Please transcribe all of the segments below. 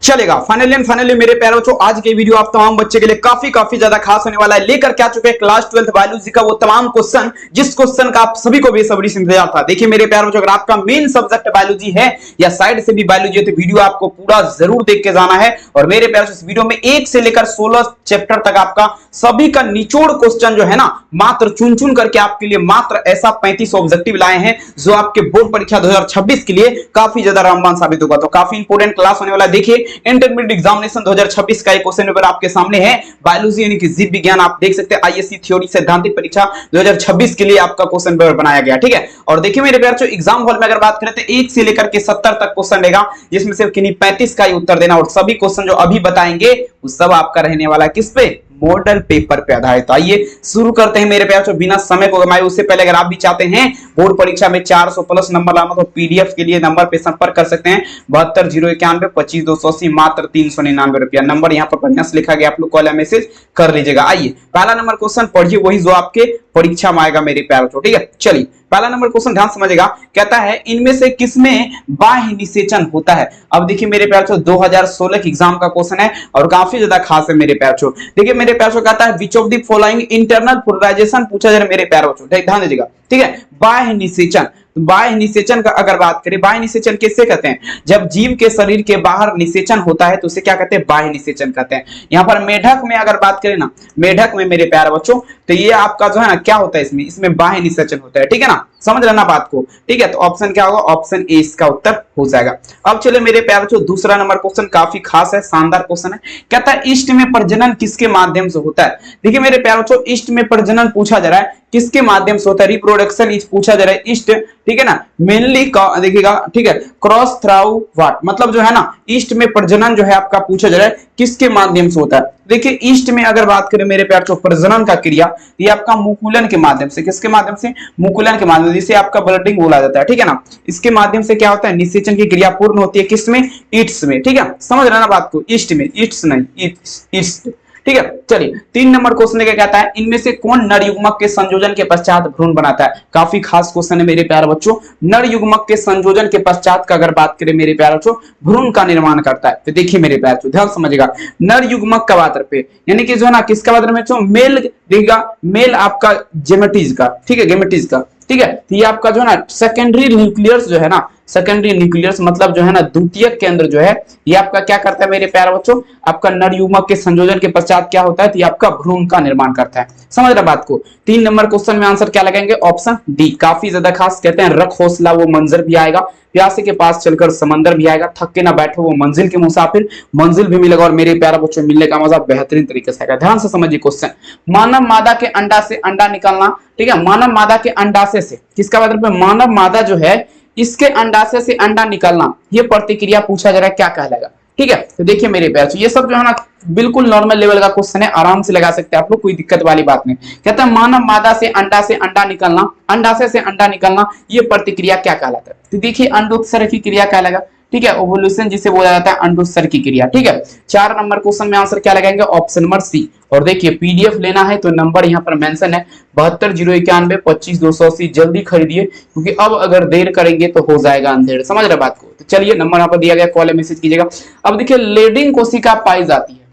चलेगा। फाइनली मेरे प्यारे बच्चों, आज के वीडियो आप तमाम बच्चे के लिए काफी ज्यादा खास होने वाला है। लेकर क्या चुके हैं क्लास 12 बायोलॉजी का वो तमाम क्वेश्चन जिस क्वेश्चन का आप सभी को बेसब्री से इंतजार था। देखिए मेरे प्यारे बच्चों, अगर आपका मेन सब्जेक्ट बायोलॉजी है या साइड से भी बायोलॉजी है तो वीडियो आपको पूरा जरूर देख के जाना है। और मेरे प्यारे इस वीडियो में 1 से लेकर 16 चैप्टर तक आपका सभी का निचोड़ क्वेश्चन जो है ना, मात्र चुन करके आपके लिए मात्र ऐसा 35 ऑब्जेक्टिव लाए हैं जो आपके बोर्ड परीक्षा 2026 के लिए काफी ज्यादा रामबाण साबित होगा। तो काफी इंपोर्टेंट क्लास होने वाला है। देखिए इंटरमीडिएट एग्जामिनेशन 2026 का एक क्वेश्चन पेपर आपके सामने है, बायोलॉजी यानी कि जीव विज्ञान। आप देख सकते हैं आईएससी थ्योरी सैद्धांतिक परीक्षा 2026 के लिए आपका क्वेश्चन पेपर बनाया गया, ठीक है। और देखिए मेरे प्यारे बच्चों, एग्जाम हॉल में अगर बात करें तो 1 से लेकर के 70 तक क्वेश्चन रहेगा, जिसमें से किन्हीं 35 का ही उत्तर देना। और सभी क्वेश्चन जो अभी बताएंगे वो सब आपका रहने वाला है किस पे? मॉडल पेपर पे आधारित। तो आइए शुरू करते हैं मेरे प्यारे, बिना समय को गवाए। उससे पहले अगर आप भी चाहते हैं बोर्ड परीक्षा में 400 प्लस नंबर लाना तो पीडीएफ के लिए नंबर पे संपर्क कर सकते हैं 72 091 25 280, मात्र 399 रुपया। नंबर यहाँ पर बढ़िया से लिखा गया, आप लोग कॉल या मैसेज कर लीजिएगा। आइए पहला नंबर क्वेश्चन पढ़िए, वही जो आपके परीक्षा में आएगा मेरे प्यारे, ठीक है। चलिए पहला नंबर क्वेश्चन ध्यान समझिएगा, कहता है इनमें से किसमें बाह्य निषेचन होता है। अब देखिए मेरे प्यारे 2016 के एग्जाम का क्वेश्चन है और काफी ज्यादा खास है मेरे प्यारे। देखिए मेरे प्यारे कहता है which of the following internal polarization पूछा जा रहा है मेरे प्यारे बच्चों, ध्यान दीजिएगा, ठीक है। बाह्य निषेचन, बाह्य निषेचन का अगर बात करें, बाह्य निषेचन किससे कहते हैं? जब जीव के शरीर के बाहर निषेचन होता है तो उसे क्या कहते हैं? बाह्य निषेचन कहते हैं। यहाँ पर मेढक में अगर बात करें ना, मेढक में मेरे प्यारे बच्चों, तो ये आपका जो है ना क्या होता है, इसमें बाह्य निषेचन होता है, ठीक है ना, समझ लेना बात को, ठीक है। तो ऑप्शन क्या होगा? ऑप्शन ए इसका उत्तर हो जाएगा। अब चले मेरे प्यारे बच्चों, दूसरा नंबर क्वेश्चन काफी खास है, शानदार क्वेश्चन है। कहता है ईस्ट में प्रजनन किसके माध्यम से होता है? देखिए मेरे प्यारे बच्चों, ईस्ट में प्रजनन पूछा जा रहा है, किसके माध्यम से होता है? रिप्रोडक्शन इज पूछा जा रहा है ईस्ट, ठीक है ना, मेनली देखिएगा, ठीक है, क्रॉस थ्रू व्हाट, मतलब जो है ना ईस्ट में प्रजनन जो है आपका पूछा जा रहा है किसके माध्यम से होता है। देखिए ईस्ट में अगर बात करें मेरे प्यारे प्रजनन का क्रिया, ये आपका मुकुलन के माध्यम से, किसके माध्यम से? मुकुलन के माध्यम से, जिसे आपका ब्लडिंग बोला जाता है, ठीक है ना। इसके माध्यम से क्या होता है? निषेचन की क्रिया पूर्ण होती है किसमें? ईस्ट में, ठीक है, समझ लेना बात को, ईस्ट में, ईस्ट नहीं, ईस्ट, ठीक है। चलिए 3 नंबर क्वेश्चन क्या कहता है, इनमें से कौन नर युग्मक के संयोजन के पश्चात भ्रूण बनाता है? काफी खास क्वेश्चन है मेरे प्यारे बच्चों। नर युग्मक के संयोजन के पश्चात का अगर बात करें मेरे प्यारे बच्चों, भ्रूण का निर्माण करता है। तो देखिए मेरे प्यारे बच्चों ध्यान समझिएगा, नर युग्मक का बात पे, यानी कि जो है ना किसका बात बच्चों? मेल, देखिएगा मेल आपका गेमेटीज का, ठीक है, गेमेटीज का, ठीक है। तो ये आपका जो है ना सेकेंडरी न्यूक्लियस जो है ना, सेकेंडरी न्यूक्लियस मतलब जो है ना द्वितीयक केंद्र जो है, ये आपका क्या करता है मेरे प्यारे बच्चों? आपका नर युग्मक के संयोजन के पश्चात क्या होता है? तो ये आपका भ्रूण का निर्माण करता है। समझ रहे बात को। 3 नंबर क्वेश्चन में आंसर क्या लगाएंगे? ऑप्शन डी, काफी ज्यादा खास, कहते हैं रख हौसला वो मंजर भी आएगा, प्यासे के पास चलकर समंदर भी आएगा, थक के ना बैठो वो मंजिल के मुसाफिर, मंजिल भी मिलेगा और मेरे प्यारे बच्चों मिलने का मजा बेहतरीन तरीके से आएगा। ध्यान से समझिए क्वेश्चन, मानव मादा के अंडा से अंडा निकलना, ठीक है, मानव मादा के अंडाशय से, किसका मतलब? मानव मादा जो है इसके अंडाशय से अंडा निकलना, ये प्रतिक्रिया पूछा जा रहा है, क्या कहलाएगा, ठीक है। तो देखिए मेरे प्यारे, ये सब जो है ना बिल्कुल नॉर्मल लेवल का क्वेश्चन है, आराम से लगा सकते हैं आप लोग, कोई दिक्कत वाली बात नहीं। कहता है मानव मादा से अंडा निकलना, अंडाशय से अंडा निकलना, ये प्रतिक्रिया क्या कहलाता है? तो देखिए अंडोत्सर्ग की क्रिया कहलाएगा, ठीक है, ओवुलेशन जिसे बोला जाता है अंडोत्सर्ग की क्रिया, ठीक है। 4 नंबर क्वेश्चन में आंसर क्या लगाएंगे? Option number C. और देखिए पीडीएफ लेना है तो नंबर यहाँ पर मेंशन है 72 091 25 280, जल्दी खरीदिए क्योंकि अब अगर देर करेंगे तो हो जाएगा अंधेर, समझ रहे बात को। तो चलिए नंबर यहाँ पर दिया गया, कॉल या मैसेज कीजिएगा। अब देखिए लेडिंग कोशिका पाई जाती है,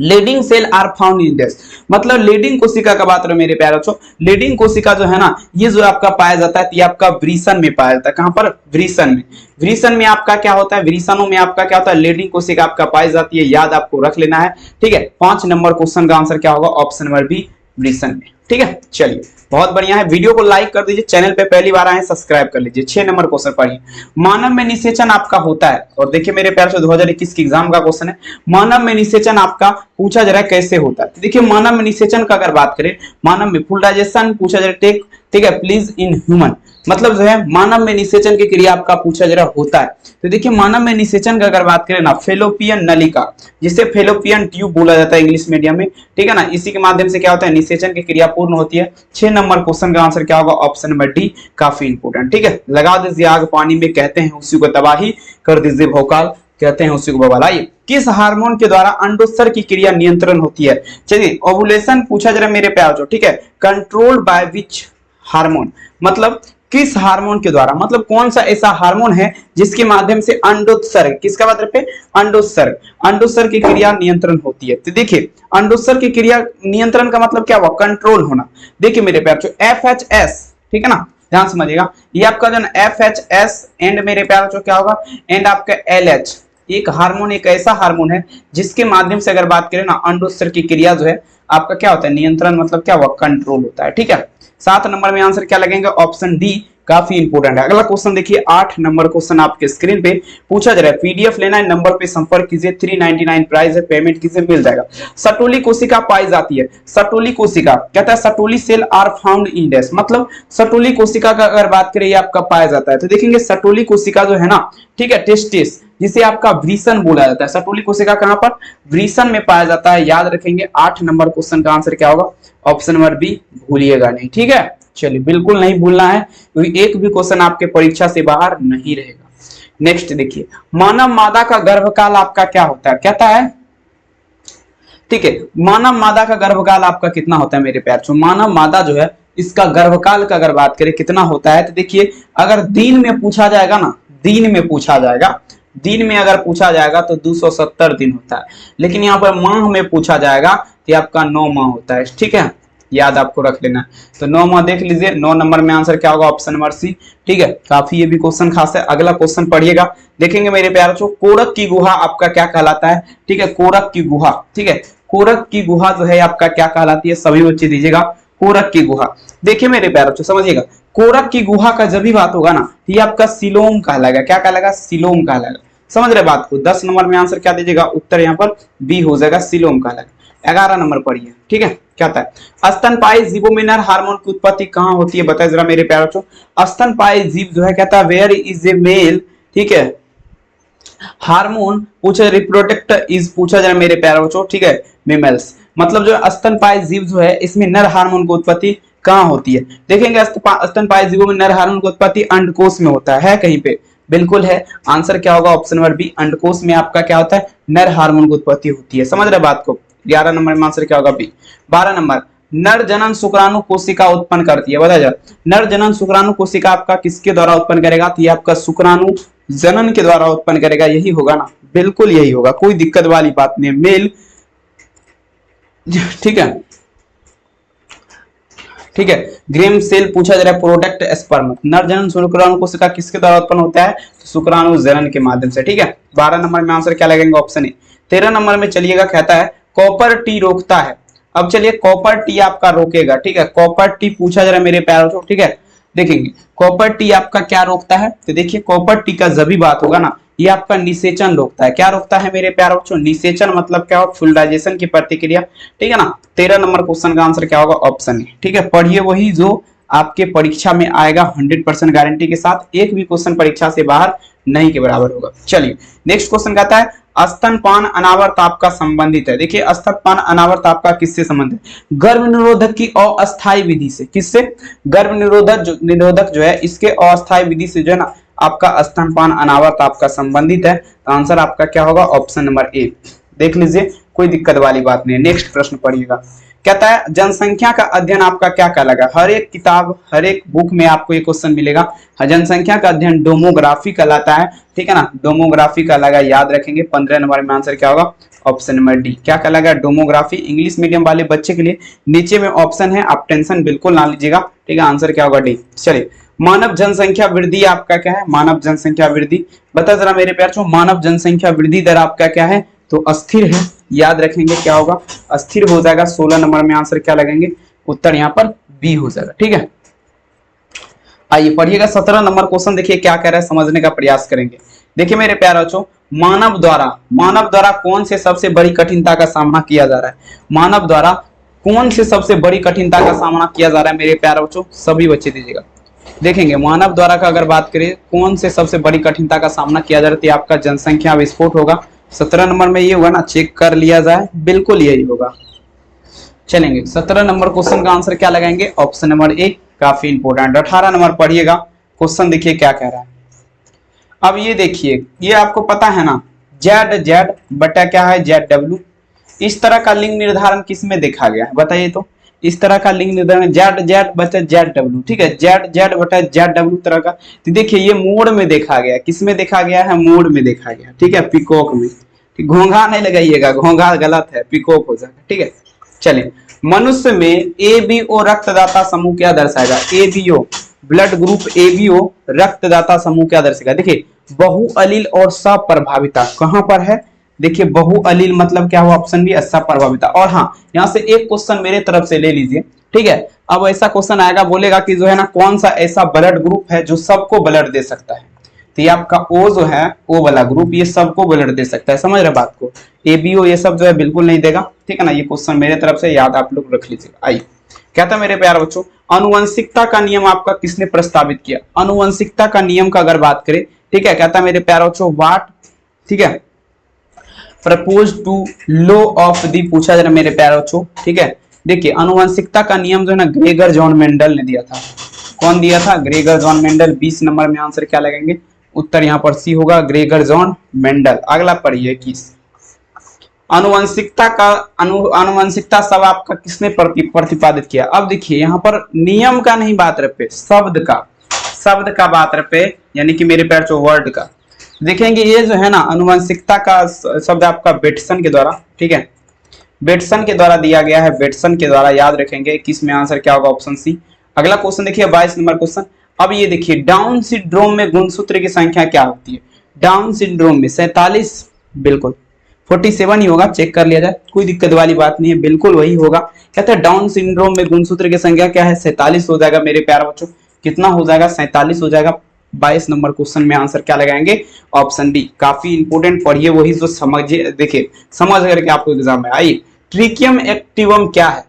Leydig cell are found in this, मतलब लेडिंग कोशिका का बात रहे मेरे प्यारे बच्चों, लेडिंग कोशिका जो है ना ये जो आपका पाया जाता है, ये आपका वृषण में पाया जाता है। कहां पर? वृषण में। वृषण में आपका क्या होता है? वृषणों में आपका क्या होता है? लेडिंग कोशिका आपका पाई जाती है, याद आपको रख लेना है, ठीक है। 5 नंबर क्वेश्चन का आंसर क्या होगा? ऑप्शन नंबर बी, वृषण में, ठीक है। चलिए बहुत बढ़िया है, वीडियो को लाइक कर दीजिए, चैनल पे पहली बार आए सब्सक्राइब कर लीजिए। 6 नंबर क्वेश्चन पढ़िए, मानव में निषेचन आपका होता है। और देखिए मेरे प्यारे से 2021 के एग्जाम का क्वेश्चन है, मानव में निषेचन आपका पूछा जा रहा है कैसे होता है। देखिए मानव में निषेचन का अगर बात करें, मानव में फुलराइजेशन पूछा जा रहा है, ठीक है, प्लीज इन ह्यूमन, मतलब जो है मानव में निषेचन की क्रिया आपका पूछा जा रहा होता है। तो देखिए मानव में निषेचन का अगर बात करें ना, फेलोपियन नलिका, जिसे फेलोपियन ट्यूब बोला जाता है इंग्लिश मीडियम में, ठीक है ना, इसी के माध्यम से क्या होता है? निषेचन की क्रिया पूर्ण होती है। 6 नंबर क्वेश्चन का आंसर क्या होगा? ऑप्शन नंबर डी, काफी इंपोर्टेंट, ठीक है। लगा दीजिए आग पानी में, कहते हैं उसी को तबाही, कर दीजिए भौकाल, कहते हैं उसी को बवाल। आइए किस हार्मोन के द्वारा अंडोत्सर्ग की क्रिया नियंत्रण होती है? चलिए ओवुलेशन पूछा जा रहा है मेरे प्यारे, ठीक है, कंट्रोल्ड बाय विच हार्मोन, मतलब किस हार्मोन के द्वारा, मतलब कौन सा ऐसा हार्मोन है जिसके माध्यम से अंडोत्सर्ग, किसका मतलब पे अंडोत्सर्ग, अंडोत्सर्ग की क्रिया नियंत्रण होती है। तो देखिए अंडोत्सर्ग की क्रिया नियंत्रण का मतलब क्या हुआ, कंट्रोल होना। देखिए मेरे प्यार बच्चों FHS, ठीक है ना, ध्यान समझिएगा, ये आपका जो FHS एंड मेरे प्यार बच्चों क्या होगा, एंड आपका LH, एक हार्मोन, एक ऐसा हार्मोन है जिसके माध्यम से अगर बात करें ना अंडोत्सर्ग की क्रिया जो है आपका क्या होता है, नियंत्रण, मतलब क्या हुआ, कंट्रोल होता है। ठीक है, 7 नंबर में आंसर क्या लगेगा, ऑप्शन डी, काफी इंपोर्टेंट है। अगला क्वेश्चन देखिए, 8 नंबर क्वेश्चन आपके स्क्रीन पे पूछा जा रहा है, पीडीएफ लेना है, नंबर पे संपर्क कीजिए, 399 प्राइस है, पेमेंट कीजिए, मिल जाएगा। सटोली कोशिका पाई जाती है, सटोली कोशिका कहता है Sertoli cell are found in dash, मतलब सटोली कोशिका का अगर बात करें ये आपका पाया जाता है, तो देखेंगे सटोली कोशिका जो है ना, ठीक है, टेस्टिस, जिसे आपका वृषण बोला जाता है, सटोली कोशिका कहां पर, वृषण में पाया जाता है, याद रखेंगे। 8 नंबर क्वेश्चन का आंसर क्या होगा, ऑप्शन नंबर बी, भूलिएगा नहीं। ठीक है, चलिए बिल्कुल नहीं भूलना है, क्योंकि एक भी क्वेश्चन आपके परीक्षा से बाहर नहीं रहेगा। नेक्स्ट देखिए, मानव मादा का गर्भकाल आपका क्या होता है, कहता है, ठीक है, मानव मादा का गर्भकाल आपका कितना होता है मेरे प्यार बच्चों, मानव मादा जो है इसका गर्भकाल का अगर बात करें कितना होता है, तो देखिए अगर दिन में पूछा जाएगा ना, दिन में पूछा जाएगा, दिन में अगर पूछा जाएगा तो 270 दिन होता है, लेकिन यहाँ पर माह में पूछा जाएगा तो आपका 9 माह होता है। ठीक है, याद आपको रख लेना है। तो 9 माह देख लीजिए, 9 नंबर में आंसर क्या होगा, ऑप्शन नंबर सी। ठीक है, काफी ये भी क्वेश्चन खास है। अगला क्वेश्चन पढ़िएगा, देखेंगे मेरे प्यारे बच्चों, कोरक की गुहा आपका क्या कहलाता है। ठीक है, कोरक की गुहा, ठीक है, कोरक की गुहा जो है आपका क्या कहलाती है, सभी बच्चे दीजिएगा, कोरक की गुहा। देखिए मेरे प्यारे बच्चों समझिएगा, कोरक की गुहा का जब भी बात होगा ना, ये आपका सिलोम कहलाएगा, क्या कहलाएगा, सिलोम कहलाएगा। समझ रहे बात को। 10 नंबर में आंसर क्या दीजिएगा, उत्तर यहाँ पर बी हो जाएगा, सिलोम कहलाएगा। 11 नंबर पढ़िए, ठीक है, क्या होता है, स्तनपायी जीवों में नर हार्मोन की उत्पत्ति कहां होती है, बताए जरा मेरे प्यारे बच्चों। स्तनपायी जीव जो है कहता है वेयर इज ए मेल, ठीक है, हार्मोन पूछा, रिप्रोडक्ट इज पूछा जरा मेरे प्यारे बच्चों, ठीक है, मेमल्स, मतलब जो स्तनपायी जीव जो है इसमें नर हार्मोन की उत्पत्ति कहां होती है। देखेंगे स्तनपायी जीवों में नर हार्मोन की उत्पत्ति अंडकोश में होता है कहीं पे, बिल्कुल है। आंसर क्या होगा, ऑप्शन नंबर बी, अंडकोश में आपका क्या होता है, नर हार्मोन की उत्पत्ति होती है। समझ रहे बात को। 11 नंबर में आंसर क्या होगा, बी। 12 नंबर, नर जनन शुक्राणु कोशिका उत्पन्न करती है, बताया जाए, नर जनन शुक्राणु कोशिका आपका किसके द्वारा उत्पन्न करेगा, तो ये आपका शुक्राणु जनन के द्वारा उत्पन्न करेगा, यही होगा ना, बिल्कुल यही होगा, कोई दिक्कत वाली बात नहीं है, मेल। ठीक है, ठीक है, ग्रेम सेल पूछा जा रहा है, प्रोडक्ट स्पर्म, नर जनन शुक्राणु कोशिका किसके द्वारा उत्पन्न होता है, तो शुक्राणु जनन के माध्यम से। ठीक है, 12 नंबर में आंसर क्या लगेगा, ऑप्शन ए। 13 नंबर में चलिएगा, कहता है कॉपर टी रोकता है। अब चलिए कॉपर टी आपका रोकेगा, ठीक है, कॉपर टी पूछा जा रहा है मेरे प्यारों, ठीक है, देखेंगे कॉपर टी आपका क्या रोकता है, तो देखिए कॉपर टी का जब भी बात होगा ना, ये आपका निषेचन रोकता है। क्या रोकता है मेरे प्यारे बच्चों, निषेचन, मतलब क्या हो, फ्लूइडाइजेशन की प्रतिक्रिया। ठीक है ना, 13 नंबर क्वेश्चन का आंसर क्या होगा, ऑप्शन ए। ठीक है, पढ़िए वही जो आपके परीक्षा में आएगा 100% गारंटी के साथ, एक भी क्वेश्चन परीक्षा से बाहर नहीं के बराबर होगा। चलिए नेक्स्ट क्वेश्चन कहता है स्तनपान अनावर्त आपका संबंधित है। देखिए स्तनपान अनावर्त आपका किससे संबंधित है, गर्भ निरोधक की अस्थायी विधि से। किससे, गर्भ निरोधक जो है इसके अस्थायी विधि से जो है ना आपका स्तनपान अनावर्त आपका संबंधित है। तो आंसर आपका क्या होगा, ऑप्शन नंबर ए। देख लीजिए, कोई दिक्कत वाली बात नहीं है। नेक्स्ट प्रश्न पढ़िएगा, कहता है जनसंख्या का अध्ययन आपका क्या कहलाएगा। हर एक किताब, हर एक बुक में आपको ये क्वेश्चन मिलेगा। जनसंख्या का अध्ययन डेमोग्राफी कहलाता है। ठीक है ना, डेमोग्राफी कहलाएगा, याद रखेंगे। 15 नंबर में आंसर क्या होगा, ऑप्शन नंबर डी, क्या कहलाएगा, डेमोग्राफी। इंग्लिश मीडियम वाले बच्चे के लिए नीचे में ऑप्शन है, आप टेंशन बिल्कुल ना लीजिएगा। ठीक है, आंसर क्या होगा, डी। चलिए, मानव जनसंख्या वृद्धि आपका क्या है, मानव जनसंख्या वृद्धि, बता जरा मेरे प्यारे, मानव जनसंख्या वृद्धि दर आपका क्या है, तो अस्थिर है। याद रखेंगे क्या होगा, अस्थिर हो जाएगा। 16 नंबर में आंसर क्या लगेंगे, उत्तर यहाँ पर बी हो जाएगा। ठीक है, आइए पढ़िएगा 17 नंबर क्वेश्चन, देखिए क्या कह रहा है, समझने का प्रयास करेंगे। देखिए मेरे प्यारे बच्चों, मानव द्वारा कौन से सबसे बड़ी कठिनता का सामना किया जा रहा है, मानव द्वारा कौन से सबसे बड़ी कठिनता का सामना किया जा रहा है मेरे प्यारे बच्चों, सभी बच्चे दीजिएगा। देखेंगे मानव द्वारा का अगर बात करें कौन से सबसे बड़ी कठिनता का सामना किया जा रहा है, आपका जनसंख्या विस्फोट होगा। 17 नंबर में ये होगा ना, चेक कर लिया जाए, बिल्कुल यही होगा। चलेंगे 17 नंबर क्वेश्चन का आंसर क्या लगाएंगे, ऑप्शन नंबर ए, काफी इंपोर्टेंट। 18 नंबर पढ़िएगा, क्वेश्चन देखिए क्या कह रहा है। अब ये देखिए, ये आपको पता है ना, जेड बटा क्या है, जेड डब्ल्यू। इस तरह का लिंग निर्धारण किस में देखा गया है, बताइए तो। इस तरह का लिंग निर्धारण जेड जेड बटा जेड डब्ल्यू, ठीक है, जेड जेड बटा जेड डब्ल्यू तरह का। तो देखिए ये मोड में देखा गया, किस में देखा गया है, मोड में देखा गया, ठीक है, पीकॉक में। घोंघा नहीं लगाइएगा, घोंघा गलत है, पीकॉक हो जाएगा, ठीक है। चलिए, मनुष्य में एबीओ रक्तदाता समूह क्या दर्शाएगा, एबीओ ब्लड ग्रुप एबीओ रक्तदाता समूह क्या दर्शाएगा। देखिए बहुअलील और सप्रभाविता कहां पर है, देखिए बहुअलील मतलब क्या हुआ, ऑप्शन बी सप्रभाविता। और हाँ, यहाँ से एक क्वेश्चन मेरे तरफ से ले लीजिए, ठीक है। अब ऐसा क्वेश्चन आएगा, बोलेगा कि जो है ना कौन सा ऐसा ब्लड ग्रुप है जो सबको ब्लड दे सकता है। तो ये आपका ओ जो है, ओ वाला ग्रुप, ये सबको ब्लड दे सकता है, समझ रहे बात को। एबीओ ये सब जो है बिल्कुल नहीं देगा, ठीक है ना। ये क्वेश्चन मेरे तरफ से याद आप लोग रख लीजिएगा। आइए, क्या था मेरे प्यारे बच्चों, अनुवंशिकता का नियम आपका किसने प्रस्तावित किया। अनुवंशिकता का नियम का अगर बात करें, ठीक है, क्या था मेरे प्यारे बच्चों, वाट, ठीक है, propose to law of the पूछा जरा मेरे प्यारे बच्चों, ठीक है। देखिए अनुवंशिकता का नियम जो है ना ग्रेगर जॉन मेंडल ने दिया था। कौन दिया था, ग्रेगर जॉन मेंडल। 20 नंबर में आंसर क्या लगेंगे, उत्तर यहाँ पर सी होगा, ग्रेगर जॉन मेंडल। अगला पढ़िए 21, अनुवंशिकता का अनुवंशिकता सब आपका किसने प्रतिपादित किया। अब देखिए यहाँ पर नियम का नहीं बात रहे, शब्द का बात रहे, यानी कि मेरे प्यारे बच्चों वर्ड का। देखेंगे ये जो है ना अनुवंशिकता का शब्द आपका बेटसन के द्वारा, ठीक है, बेटसन के द्वारा दिया गया है, बेटसन के द्वारा, याद रखेंगे। किस में आंसर क्या होगा, ऑप्शन सी। अगला क्वेश्चन देखिए 22 नंबर क्वेश्चन। अब ये देखिए डाउन सिंड्रोम में गुणसूत्र की संख्या क्या होती है, डाउन सिंड्रोम में 47, बिल्कुल 47 ही होगा, चेक कर लिया जाए, कोई दिक्कत वाली बात नहीं है, बिल्कुल वही होगा। कहते हैं डाउन सिंड्रोम में गुणसूत्र की संख्या क्या है, 47 हो जाएगा मेरे प्यारे बच्चों। कितना हो जाएगा, 47 हो जाएगा। 22 नंबर क्वेश्चन में आंसर क्या लगाएंगे, ऑप्शन डी। काफी इंपोर्टेंट पढ़िए, वही जो समझिए, देखिए समझ करके आपको एग्जाम में। आइए, ट्रिकियम एक्टिवम क्या है,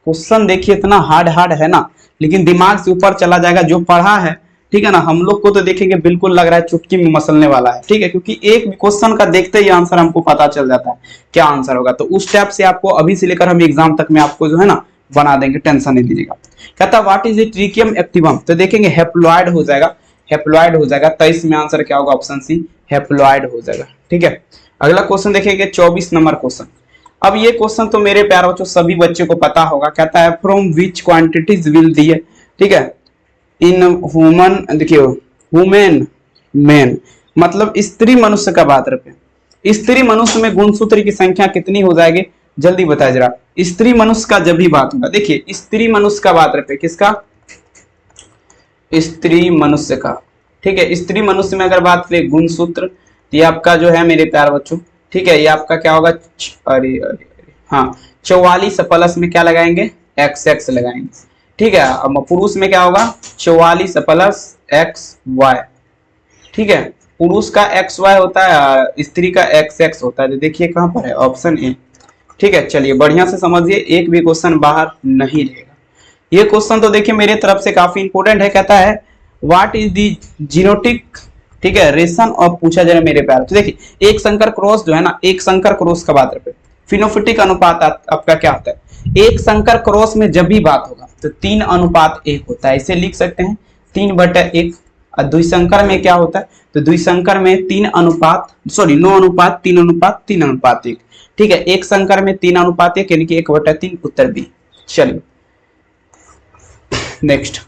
क्वेश्चन देखिए इतना हार्ड है ना, लेकिन दिमाग से ऊपर चला जाएगा जो पढ़ा है, ठीक है ना। हम लोग को तो देखेंगे बिल्कुल लग रहा है चुटकी में मसलने वाला है, ठीक है, क्योंकि एक क्वेश्चन का देखते ही आंसर हमको पता चल जाता है क्या आंसर होगा। तो उस टाइप से आपको अभी से लेकर हम एग्जाम तक में आपको जो है ना बना देंगे, टेंशन नहीं लीजिएगा। कहता व्हाट इज ए ट्रिकियम एक्टिवम, तो देखेंगे हेप्लॉइड हो जाएगा, हेप्लॉइड हो जाएगा। 23 में आंसर क्या होगा, ऑप्शन सी, हेप्लॉइड हो जाएगा, ठीक है। अगला क्वेश्चन देखेंगे 24 नंबर क्वेश्चन। अब ये क्वेश्चन तो मेरे प्यारे बच्चों सभी बच्चों को पता होगा। कहता है फ्रॉम विच क्वांटिटीज विल दी, ठीक है, इन ह्यूमन, देखिए वुमेन मैन, मतलब स्त्री मनुष्य का बात रहे, स्त्री मनुष्य में गुणसूत्र की संख्या कितनी हो जाएगी, जल्दी बताए जरा। स्त्री मनुष्य का जब भी बात होगा, देखिए स्त्री मनुष्य का बात रहे, किसका, स्त्री मनुष्य का, ठीक है। स्त्री मनुष्य में अगर बात करें गुणसूत्र, ये आपका जो है मेरे प्यारे बच्चों, ठीक है, ये आपका क्या होगा, अरे हाँ 44 प्लस में क्या लगाएंगे, XX लगाएंगे, ठीक है। अब पुरुष में क्या होगा, 44 प्लस XY, ठीक है। पुरुष का XY होता है, स्त्री का XX होता है। तो देखिए कहां पर है, ऑप्शन ए, ठीक है। चलिए बढ़िया से समझिए, एक भी क्वेश्चन बाहर नहीं रहेगा। ये क्वेश्चन तो देखिए मेरे तरफ से काफी इंपोर्टेंट है। कहता है व्हाट इज दी जीनोटिक, ठीक है, रेशन और पूछा जाए मेरे प्यार। तो देखिए एक संकर क्रॉस जो है ना, एक संकर क्रॉस का बात रहे, फिनोफिटिक अनुपात आपका क्या होता है, एक संकर क्रॉस में जब भी बात होगा तो 3:1 होता है, इसे लिख सकते हैं 3/1। और द्विसंकर में क्या होता है, तो द्विसंकर में 9:3:1, ठीक है। एक संकर में 3:1 यानी कि 1/3, उत्तर बी। चलिए नेक्स्ट,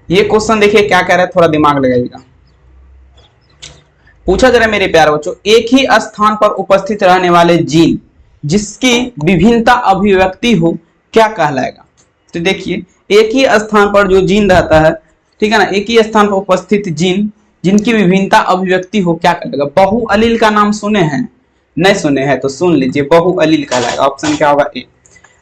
ये क्वेश्चन देखिए क्या कह रहा है, थोड़ा दिमाग लगाइएगा। पूछा जा रहा है मेरे प्यारे बच्चों, एक ही स्थान पर उपस्थित रहने वाले जीन जिसकी विभिन्नता अभिव्यक्ति हो क्या कहलाएगा। तो देखिए एक ही स्थान पर जो जीन रहता है, ठीक है ना, एक ही स्थान पर उपस्थित जीन जिनकी विभिन्नता अभिव्यक्ति हो क्या कहलाएगा। बहुअलील का नाम सुने हैं, नहीं सुने हैं तो सुन लीजिए, बहुअलील कहलाएगा। ऑप्शन क्या होगा, ए।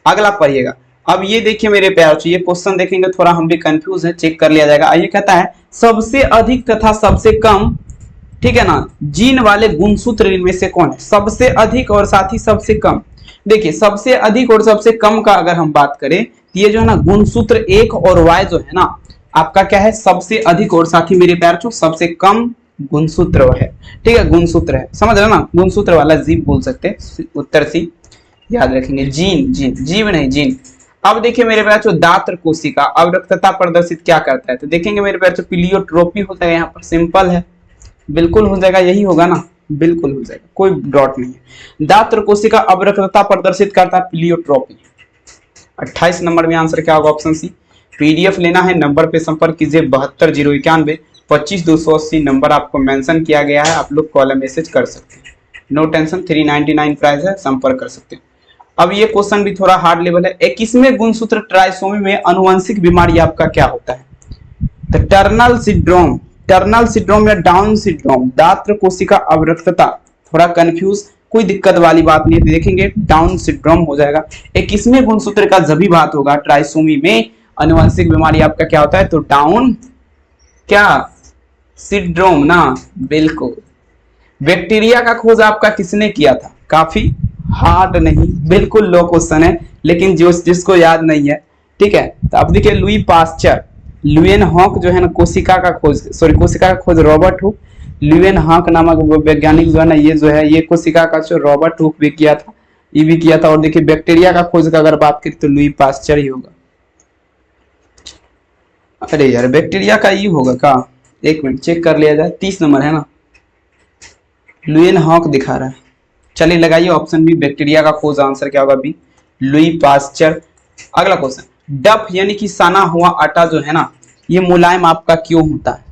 अगला पढ़िएगा। अब ये देखिए मेरे प्यारे बच्चों, ये क्वेश्चन देखेंगे थोड़ा हम भी कंफ्यूज है, चेक कर लिया जाएगा। आइए, कहता है सबसे अधिक तथा सबसे कम, ठीक है ना, जीन वाले गुणसूत्र इनमें से कौन है, सबसे अधिक और साथ ही सबसे कम। देखिए सबसे अधिक और सबसे कम का अगर हम बात करें तो ये जो है ना गुणसूत्र 1 और Y जो है ना आपका क्या है, सबसे अधिक और साथ ही मेरे प्यार चो सबसे कम गुणसूत्र है, ठीक है, गुणसूत्र है, समझ रहे ना, गुणसूत्र वाला जीव बोल सकते हैं, उत्तर सी याद रखेंगे। जीन, जीन, जीव नहीं जीन। अब देखिए मेरे प्यार चो दात्र कोशिका अवरक्तता प्रदर्शित क्या करता है, तो देखेंगे मेरे प्यार चो प्लियोट्रोपी होता है, यहाँ पर सिंपल है, बिल्कुल हो जाएगा, यही होगा ना, बिल्कुल हो जाएगा, कोई डॉट नहीं है। दात्र कोशिका अवरक्तता प्रदर्शित करता है, प्लियोट्रोपी। 28 नंबर में आंसर क्या होगा? ऑप्शन सी। पीडीएफ लेना है नंबर पे संपर्क कीजिए 72 091 25 280 नंबर आपको मेंशन किया गया है, आप लोग कॉल मैसेज कर सकते हैं, नो टेंशन। 399 प्राइस है, संपर्क कर सकते हैं। अब ये क्वेश्चन भी थोड़ा हार्ड लेवल है। 21वें गुणसूत्र ट्राइसोमी में अनुवांशिक बीमारी आपका क्या होता है? तो टर्नल सिंड्रोम, टर्नल सिंड्रोम या डाउन सिंड्रोम, दात्र कोशिका अवरक्तता, थोड़ा कंफ्यूज, कोई दिक्कत वाली बात नहीं है, देखेंगे डाउन सिंड्रोम हो जाएगा। 21वें गुणसूत्र का जब भी बात होगा ट्राइसोमी में अनुवांशिक बीमारी आपका क्या होता है? तो डाउन क्या सिंड्रोम ना, बिल्कुल। बैक्टीरिया का खोज आपका किसने किया था? काफी हार्ड नहीं, बिल्कुल लो क्वेश्चन है, लेकिन जिसको याद नहीं है, ठीक है। तो अब देखिए लुई पास्चर, लुएन हॉक जो है ना कोशिका का खोज रॉबर्ट हुक, लुएन हॉक नामक वैज्ञानिक जो है ना, ये जो है ये कोशिका का जो रॉबर्ट हुक भी किया था, ये भी किया था। और देखिए बैक्टीरिया का खोज का अगर बात करें तो लुई पास्चर ही होगा। अरे यार बैक्टीरिया का ही होगा का? एक मिनट चेक कर लिया जाए, 30 नंबर है ना, लुएन हॉक दिखा रहा है। चलिए लगाइए ऑप्शन बी, बैक्टीरिया का खोज, आंसर क्या होगा? B, Louis Pasteur. अगला क्वेश्चन, डफ यानी कि साना हुआ आटा जो है ना, ये मुलायम आपका क्यों होता है?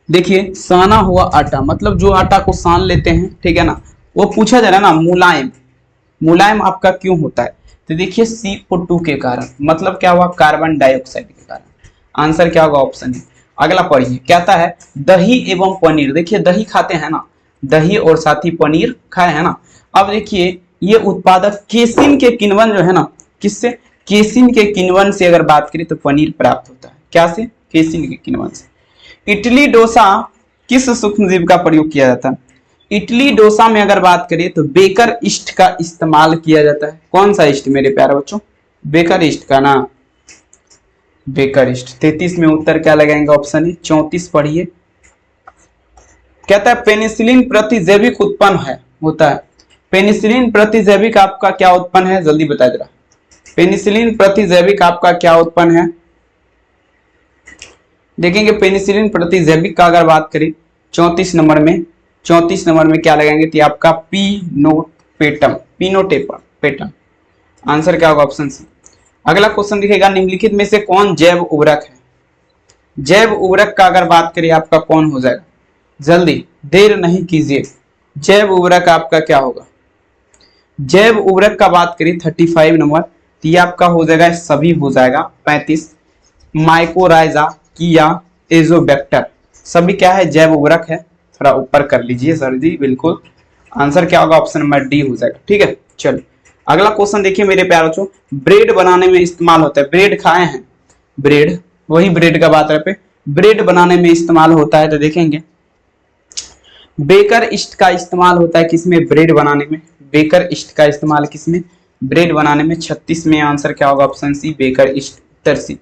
देखिए साना हुआ आटा मतलब जो आटा को सान लेते हैं, ठीक है ना, वो पूछा जा रहा है ना मुलायम, मुलायम आपका क्यों होता है? तो देखिए CO2 के कारण, मतलब क्या हुआ? कार्बन डाइऑक्साइड के कारण। आंसर क्या होगा? ऑप्शन है। अगला पढ़िए, कहता है दही एवं पनीर, देखिए दही खाते हैं ना, दही और साथ ही पनीर खाए है ना। अब देखिए ये उत्पादक केसिन के किण्वन जो है ना, किससे? केसिन के किण्वन से अगर बात करें तो पनीर प्राप्त होता है। क्या से? केसिन के किण्वन से। इडली डोसा किस सूक्ष्मजीव का प्रयोग किया जाता है? इडली डोसा में अगर बात करें तो बेकर ईस्ट का इस्तेमाल किया जाता है। कौन सा ईस्ट मेरे प्यारे बच्चों? बेकर ईस्ट का ना, बेकर ईस्ट। 33 में उत्तर क्या लगाएंगे? ऑप्शन है। 34 पढ़िए, कहता है पेनिसिलिन प्रतिजैविक उत्पन्न है होता है। पेनिसिलिन प्रतिजैविक आपका क्या उत्पन्न है? जल्दी बताया जरा। पेनिसिलिन प्रतिजैविक आपका क्या उत्पन्न है? देखेंगे पेनिसिलिन प्रतिजैविक का अगर बात करें 34 नंबर में, 34 नंबर में क्या लगाएंगे? तो आपका पिनोटेपम, पिनोटेपम। आंसर क्या होगा? Option C. अगला क्वेश्चन दिखेगा, निम्नलिखित में से कौन जैव उर्वरक है? जैव उर्वरक का अगर बात करें आपका कौन हो जाएगा? जल्दी, देर नहीं कीजिए। जैव उर्वरक आपका क्या होगा? जैव उर्वरक का बात करें 35 नंबर, तो ये आपका हो जाएगा, सभी हो जाएगा। 35 माइकोराइजा, किया, एजोबैक्टर, सभी क्या है? जैव उर्वरक है। थोड़ा ऊपर कर लीजिए सर जी, बिल्कुल। आंसर क्या होगा? ऑप्शन नंबर डी हो जाएगा। ठीक है, चलिए अगला क्वेश्चन देखिए मेरे प्यारे बच्चों, ब्रेड बनाने में इस्तेमाल होता है। ब्रेड खाए हैं, ब्रेड, वही ब्रेड का बात है, ब्रेड बनाने में इस्तेमाल होता है। तो देखेंगे बेकर ईस्ट का इस्तेमाल होता है किसमें? ब्रेड बनाने में। बेकर ईस्ट का इस्तेमाल किसमें? ब्रेड बनाने में। 36 में आंसर क्या होगा? ऑप्शन सी, बेकर ईस्ट, उत्तर सी।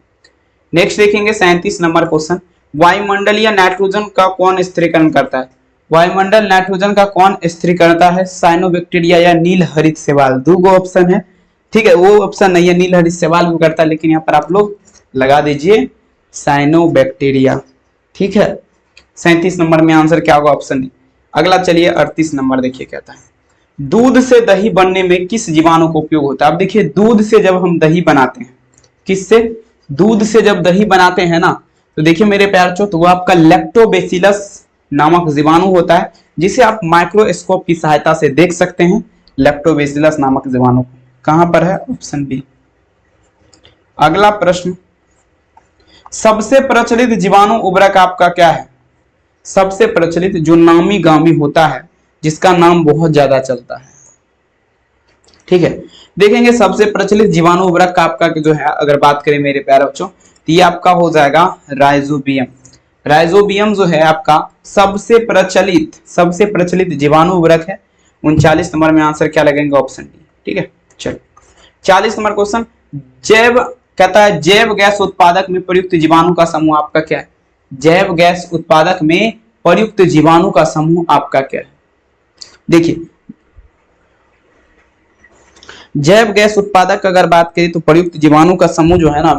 नेक्स्ट देखेंगे 37 नंबर क्वेश्चन, वायुमंडल या नाइट्रोजन का कौन स्थिरीकरण करता है? वायुमंडल नाइट्रोजन का कौन स्थिरीकरण करता है? साइनोबैक्टीरिया या नील हरित शैवाल। दो ऑप्शन है, ठीक है, वो ऑप्शन नहीं है, नील हरित शैवाल भी करता है, लेकिन यहाँ पर आप लोग लगा दीजिए साइनोबैक्टीरिया। ठीक है, 37 नंबर में आंसर क्या होगा? Option D. अगला चलिए 38 नंबर देखिए, कहता है दूध से दही बनने में किस जीवाणु का उपयोग होता है? अब देखिए दूध से जब हम दही बनाते हैं, किससे? दूध से जब दही बनाते हैं ना, तो देखिए मेरे प्यार चो, तो वो आपका लैक्टोबैसिलस नामक जीवाणु होता है, जिसे आप माइक्रोस्कोप की सहायता से देख सकते हैं। लैक्टोबैसिलस नामक जीवाणु कहां पर है? Option B. अगला प्रश्न, सबसे प्रचलित जीवाणु उर्वरक आपका क्या है? सबसे प्रचलित जो नामी गामी होता है, जिसका नाम बहुत ज्यादा चलता है। ठीक है, देखेंगे सबसे प्रचलित जीवाणु उर्वरक का आपका जो है अगर बात करें मेरे प्यारे बच्चों, तो ये आपका हो जाएगा राइजोबियम। राइजोबियम जो है आपका सबसे प्रचलित जीवाणु उर्वरक है। 39 नंबर में आंसर क्या लगेंगे? Option D. ठीक है, चलो 40 नंबर क्वेश्चन, जैव, कहता है जैव गैस उत्पादक में प्रयुक्त जीवाणु का समूह आपका क्या है? जैव गैस उत्पादक में प्रयुक्त जीवाणु का समूह आपका क्या है? देखिए जैव गैस उत्पादक अगर बात करें तो प्रयुक्त जीवाणु का समूह जो है ना,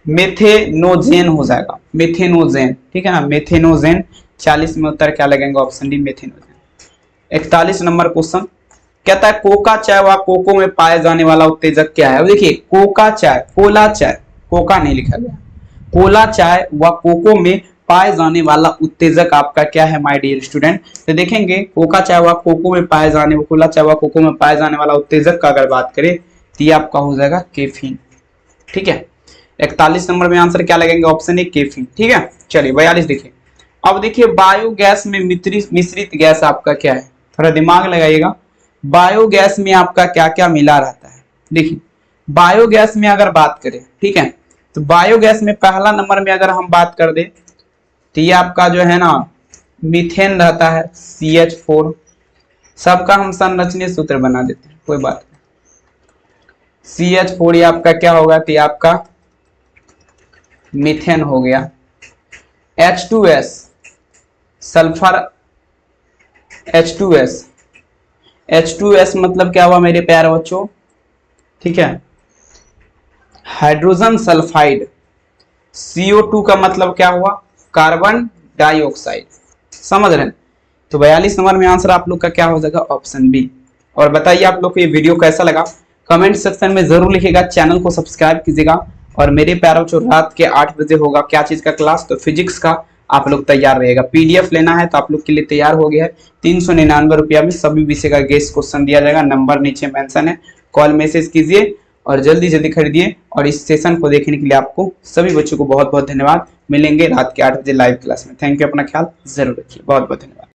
मेथेनोजेन हो जाएगा, मेथेनोजेन। ठीक है ना, मेथेनोजेन। 40 में उत्तर क्या लगेंगे? Option D, methanogen. 41 number question, कहता है कोका चाय व कोको में पाए जाने वाला उत्तेजक क्या है। अब देखिए कोका चाय, कोला चाय, कोका नहीं लिखा गया, कोला चाय व कोको में पाए जाने वाला उत्तेजक आपका क्या है माय डियर स्टूडेंट। तो देखेंगे कोका चाय व कोको में पाए जाने, कोला चाय व कोको में पाए जाने वाला उत्तेजक का अगर बात करें तो ये आपका हो जाएगा कैफीन। ठीक है, 41 नंबर में आंसर क्या लगेंगे, ऑप्शन ए कैफीन। ठीक है, चलिए 42 देखिए। अब देखिए बायोगैस में मिश्रित गैस आपका क्या है, थोड़ा दिमाग लगाइएगा। बायोगैस में आपका क्या क्या मिला रहता है। देखिए बायोगैस में अगर बात करें, ठीक है, तो बायोगैस में पहला नंबर में अगर हम बात कर दे तो ये आपका जो है ना मीथेन रहता है, CH4। सबका हम संरचनीय सूत्र बना देते हैं, कोई बात नहीं। CH4 ये आपका क्या होगा, तो ये आपका मीथेन हो गया। H2S सल्फर, H2S, H2S मतलब क्या हुआ मेरे प्यारे बच्चों, ठीक है, हाइड्रोजन सल्फाइड। CO2 का मतलब क्या हुआ, कार्बन डाइऑक्साइड। समझ रहे हैं। तो 42 नंबर में आंसर आप लोग का क्या हो जाएगा, ऑप्शन बी। और बताइए आप लोग को ये वीडियो कैसा लगा, कमेंट सेक्शन में जरूर लिखिएगा। चैनल को सब्सक्राइब कीजिएगा। और मेरे प्यारे बच्चों रात के 8 बजे होगा क्या चीज का क्लास, तो फिजिक्स का। आप लोग तैयार रहेगा। PDF लेना है तो आप लोग के लिए तैयार हो गया है। 399 रुपया में सभी विषय का गेस्ट क्वेश्चन दिया जाएगा। नंबर नीचे मेंशन है, कॉल मैसेज कीजिए और जल्दी जल्दी खरीदिए। और इस सेशन को देखने के लिए आपको सभी बच्चों को बहुत बहुत धन्यवाद। मिलेंगे रात के 8 बजे लाइव क्लास में। थैंक यू, अपना ख्याल जरूर रखिए। बहुत बहुत धन्यवाद।